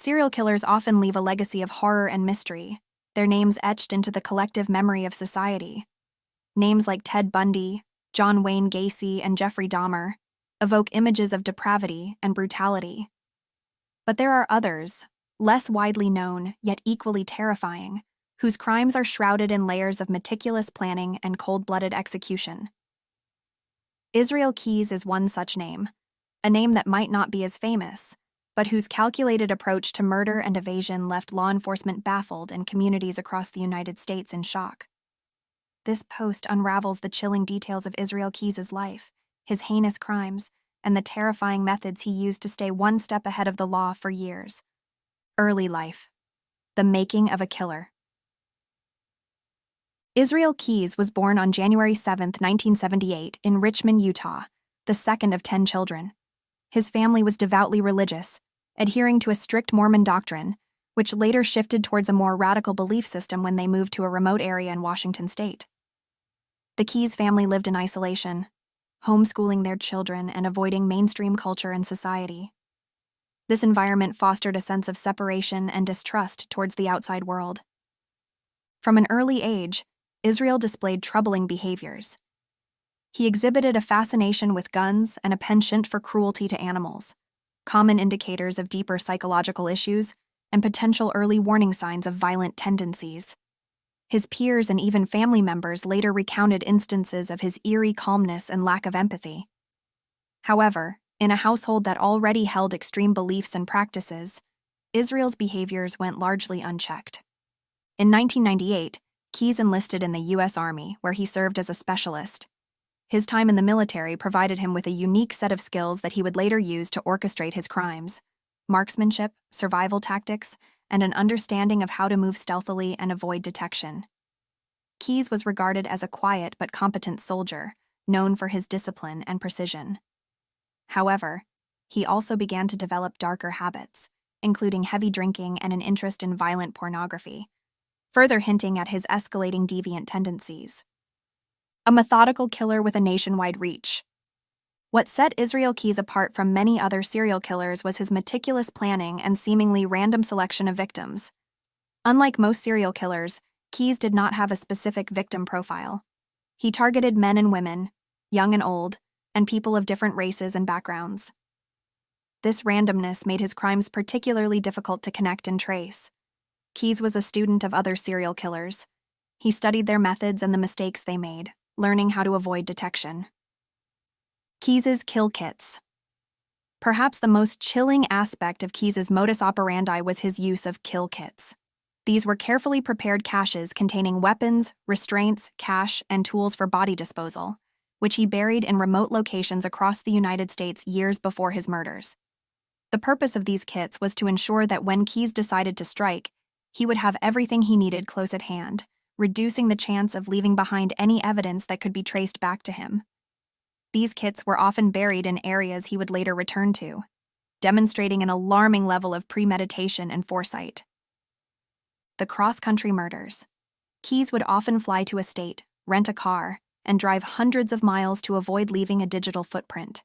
Serial killers often leave a legacy of horror and mystery, their names etched into the collective memory of society. Names like Ted Bundy, John Wayne Gacy, and Jeffrey Dahmer evoke images of depravity and brutality. But there are others, less widely known yet equally terrifying, whose crimes are shrouded in layers of meticulous planning and cold-blooded execution. Israel Keyes is one such name, a name that might not be as famous, but whose calculated approach to murder and evasion left law enforcement baffled and communities across the United States in shock. This post unravels the chilling details of Israel Keyes' life, his heinous crimes, and the terrifying methods he used to stay one step ahead of the law for years. Early life. The making of a killer. Israel Keyes was born on January 7, 1978, in Richmond, Utah, the second of 10 children. His family was devoutly religious, adhering to a strict Mormon doctrine, which later shifted towards a more radical belief system when they moved to a remote area in Washington state. The Keyes family lived in isolation, homeschooling their children and avoiding mainstream culture and society. This environment fostered a sense of separation and distrust towards the outside world. From an early age, Israel displayed troubling behaviors. He exhibited a fascination with guns and a penchant for cruelty to animals, common indicators of deeper psychological issues and potential early warning signs of violent tendencies. His peers and even family members later recounted instances of his eerie calmness and lack of empathy. However, in a household that already held extreme beliefs and practices, Israel's behaviors went largely unchecked. In 1998, Keyes enlisted in the U.S. Army, where he served as a specialist. His time in the military provided him with a unique set of skills that he would later use to orchestrate his crimes: marksmanship, survival tactics, and an understanding of how to move stealthily and avoid detection. Keyes was regarded as a quiet but competent soldier, known for his discipline and precision. However, he also began to develop darker habits, including heavy drinking and an interest in violent pornography, further hinting at his escalating deviant tendencies. A methodical killer with a nationwide reach. What set Israel Keyes apart from many other serial killers was his meticulous planning and seemingly random selection of victims. Unlike most serial killers, Keyes did not have a specific victim profile. He targeted men and women, young and old, and people of different races and backgrounds. This randomness made his crimes particularly difficult to connect and trace. Keyes was a student of other serial killers. He studied their methods and the mistakes they made, learning how to avoid detection. Keyes' kill kits. Perhaps the most chilling aspect of Keyes' modus operandi was his use of kill kits. These were carefully prepared caches containing weapons, restraints, cash, and tools for body disposal, which he buried in remote locations across the United States years before his murders. The purpose of these kits was to ensure that when Keyes decided to strike, he would have everything he needed close at hand, reducing the chance of leaving behind any evidence that could be traced back to him. These kits were often buried in areas he would later return to, demonstrating an alarming level of premeditation and foresight. The cross-country murders. Keyes would often fly to a state, rent a car, and drive hundreds of miles to avoid leaving a digital footprint.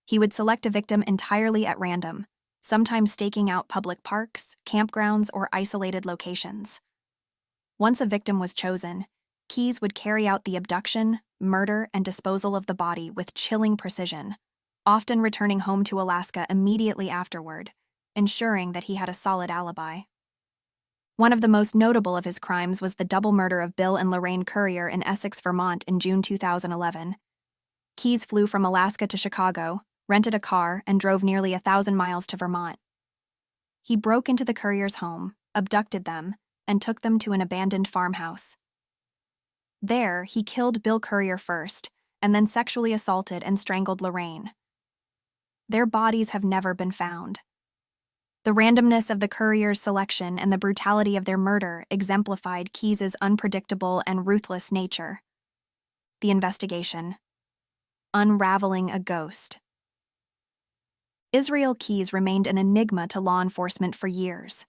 He would select a victim entirely at random, sometimes staking out public parks, campgrounds, or isolated locations. Once a victim was chosen, Keyes would carry out the abduction, murder, and disposal of the body with chilling precision, often returning home to Alaska immediately afterward, ensuring that he had a solid alibi. One of the most notable of his crimes was the double murder of Bill and Lorraine Currier in Essex, Vermont in June 2011. Keyes flew from Alaska to Chicago, rented a car, and drove nearly 1,000 miles to Vermont. He broke into the Curriers' home, abducted them, and took them to an abandoned farmhouse. There, he killed Bill Currier first, and then sexually assaulted and strangled Lorraine. Their bodies have never been found. The randomness of the Curriers' selection and the brutality of their murder exemplified Keyes' unpredictable and ruthless nature. The investigation. Unraveling a ghost. Israel Keyes remained an enigma to law enforcement for years.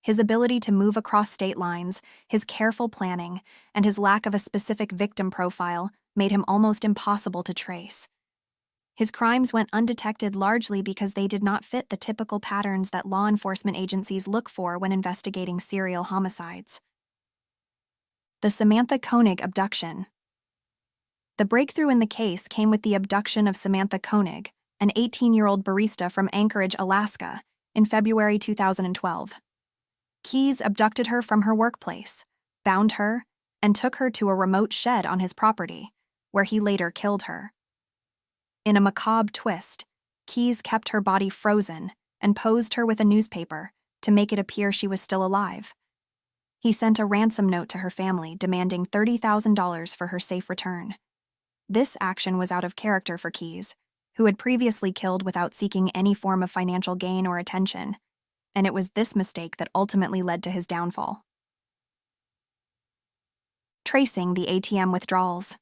His ability to move across state lines, his careful planning, and his lack of a specific victim profile made him almost impossible to trace. His crimes went undetected largely because they did not fit the typical patterns that law enforcement agencies look for when investigating serial homicides. The Samantha Koenig abduction. The breakthrough in the case came with the abduction of Samantha Koenig, an 18-year-old barista from Anchorage, Alaska, in February 2012. Keyes abducted her from her workplace, bound her, and took her to a remote shed on his property, where he later killed her. In a macabre twist, Keyes kept her body frozen and posed her with a newspaper to make it appear she was still alive. He sent a ransom note to her family demanding $30,000 for her safe return. This action was out of character for Keyes, who had previously killed without seeking any form of financial gain or attention, and it was this mistake that ultimately led to his downfall. Tracing the ATM withdrawals.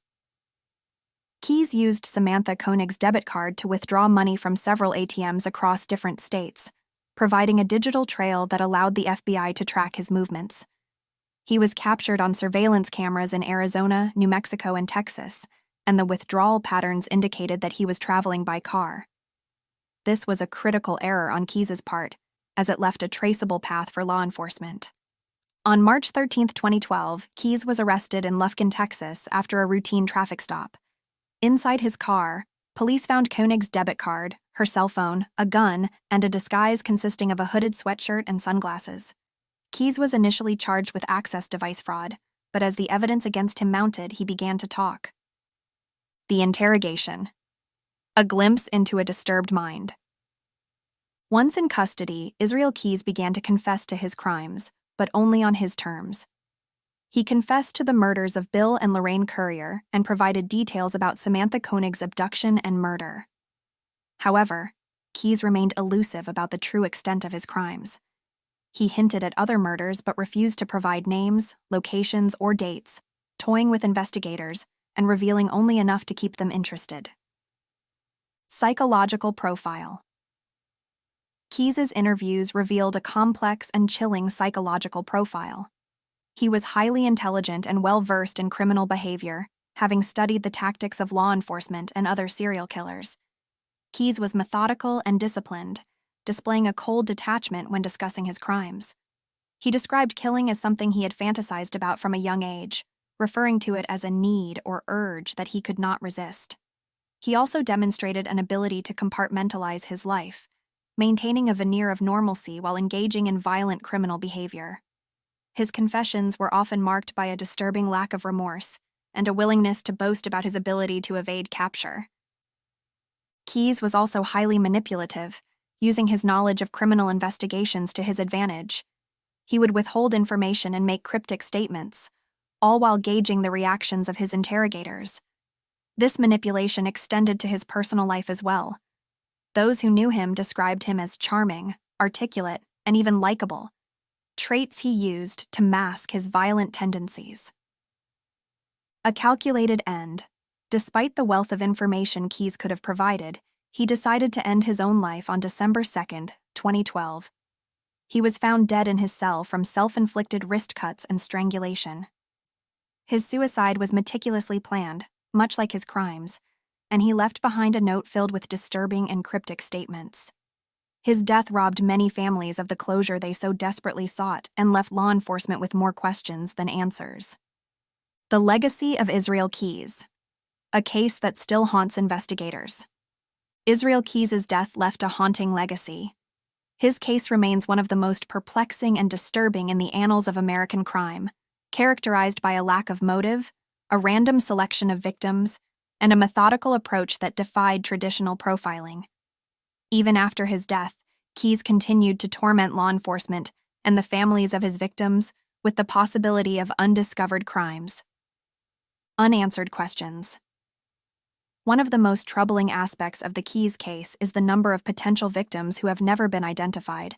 Keyes used Samantha Koenig's debit card to withdraw money from several ATMs across different states, providing a digital trail that allowed the FBI to track his movements. He was captured on surveillance cameras in Arizona, New Mexico, and Texas, and the withdrawal patterns indicated that he was traveling by car. This was a critical error on Keyes' part, as it left a traceable path for law enforcement. On March 13, 2012, Keyes was arrested in Lufkin, Texas, after a routine traffic stop. Inside his car, police found Koenig's debit card, her cell phone, a gun, and a disguise consisting of a hooded sweatshirt and sunglasses. Keyes was initially charged with access device fraud, but as the evidence against him mounted, he began to talk. The interrogation. A glimpse into a disturbed mind. Once in custody, Israel Keyes began to confess to his crimes, but only on his terms. He confessed to the murders of Bill and Lorraine Currier and provided details about Samantha Koenig's abduction and murder. However, Keyes remained elusive about the true extent of his crimes. He hinted at other murders but refused to provide names, locations, or dates, toying with investigators and revealing only enough to keep them interested. Psychological profile. Keyes' interviews revealed a complex and chilling psychological profile. He was highly intelligent and well-versed in criminal behavior, having studied the tactics of law enforcement and other serial killers. Keyes was methodical and disciplined, displaying a cold detachment when discussing his crimes. He described killing as something he had fantasized about from a young age, referring to it as a need or urge that he could not resist. He also demonstrated an ability to compartmentalize his life, maintaining a veneer of normalcy while engaging in violent criminal behavior. His confessions were often marked by a disturbing lack of remorse and a willingness to boast about his ability to evade capture. Keyes was also highly manipulative, using his knowledge of criminal investigations to his advantage. He would withhold information and make cryptic statements, all while gauging the reactions of his interrogators. This manipulation extended to his personal life as well. Those who knew him described him as charming, articulate, and even likable, traits he used to mask his violent tendencies. A calculated end. Despite the wealth of information Keyes could have provided, he decided to end his own life on December 2, 2012. He was found dead in his cell from self-inflicted wrist cuts and strangulation. His suicide was meticulously planned, much like his crimes, and he left behind a note filled with disturbing and cryptic statements. His death robbed many families of the closure they so desperately sought and left law enforcement with more questions than answers. The legacy of Israel Keyes. A case that still haunts investigators. Israel Keyes' death left a haunting legacy. His case remains one of the most perplexing and disturbing in the annals of American crime, characterized by a lack of motive, a random selection of victims, and a methodical approach that defied traditional profiling. Even after his death, Keyes continued to torment law enforcement and the families of his victims with the possibility of undiscovered crimes. Unanswered questions. One of the most troubling aspects of the Keyes case is the number of potential victims who have never been identified.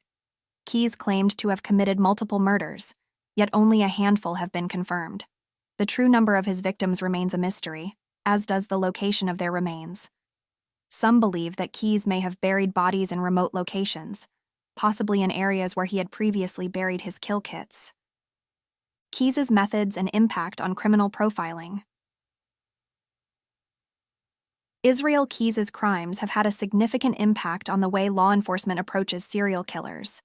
Keyes claimed to have committed multiple murders, yet only a handful have been confirmed. The true number of his victims remains a mystery, as does the location of their remains. Some believe that Keyes may have buried bodies in remote locations, possibly in areas where he had previously buried his kill kits. Keyes' methods and impact on criminal profiling. Israel Keyes' crimes have had a significant impact on the way law enforcement approaches serial killers.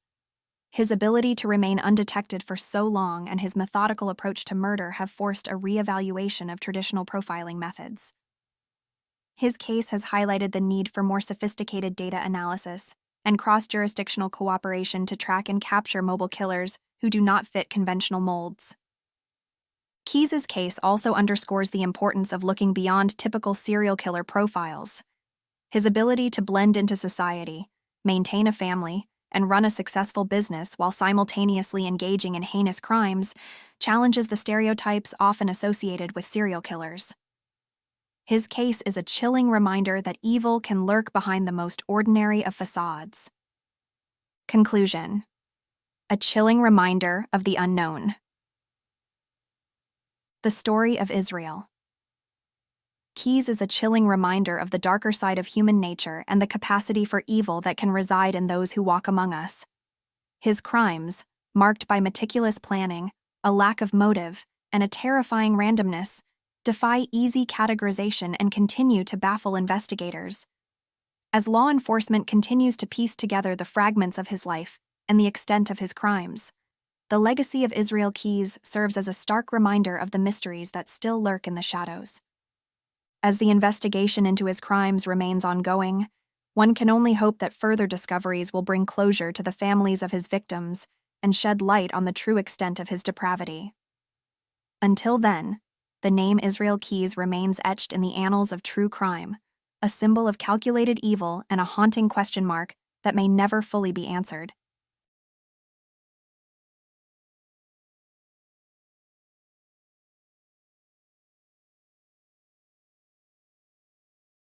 His ability to remain undetected for so long and his methodical approach to murder have forced a reevaluation of traditional profiling methods. His case has highlighted the need for more sophisticated data analysis and cross-jurisdictional cooperation to track and capture mobile killers who do not fit conventional molds. Keyes' case also underscores the importance of looking beyond typical serial killer profiles. His ability to blend into society, maintain a family, and run a successful business while simultaneously engaging in heinous crimes challenges the stereotypes often associated with serial killers. His case is a chilling reminder that evil can lurk behind the most ordinary of facades. Conclusion: a chilling reminder of the unknown. The story of Israel. Keyes is a chilling reminder of the darker side of human nature and the capacity for evil that can reside in those who walk among us. His crimes, marked by meticulous planning, a lack of motive, and a terrifying randomness, defy easy categorization and continue to baffle investigators. As law enforcement continues to piece together the fragments of his life and the extent of his crimes, the legacy of Israel Keyes serves as a stark reminder of the mysteries that still lurk in the shadows. As the investigation into his crimes remains ongoing, one can only hope that further discoveries will bring closure to the families of his victims and shed light on the true extent of his depravity. Until then, the name Israel Keyes remains etched in the annals of true crime, a symbol of calculated evil and a haunting question mark that may never fully be answered.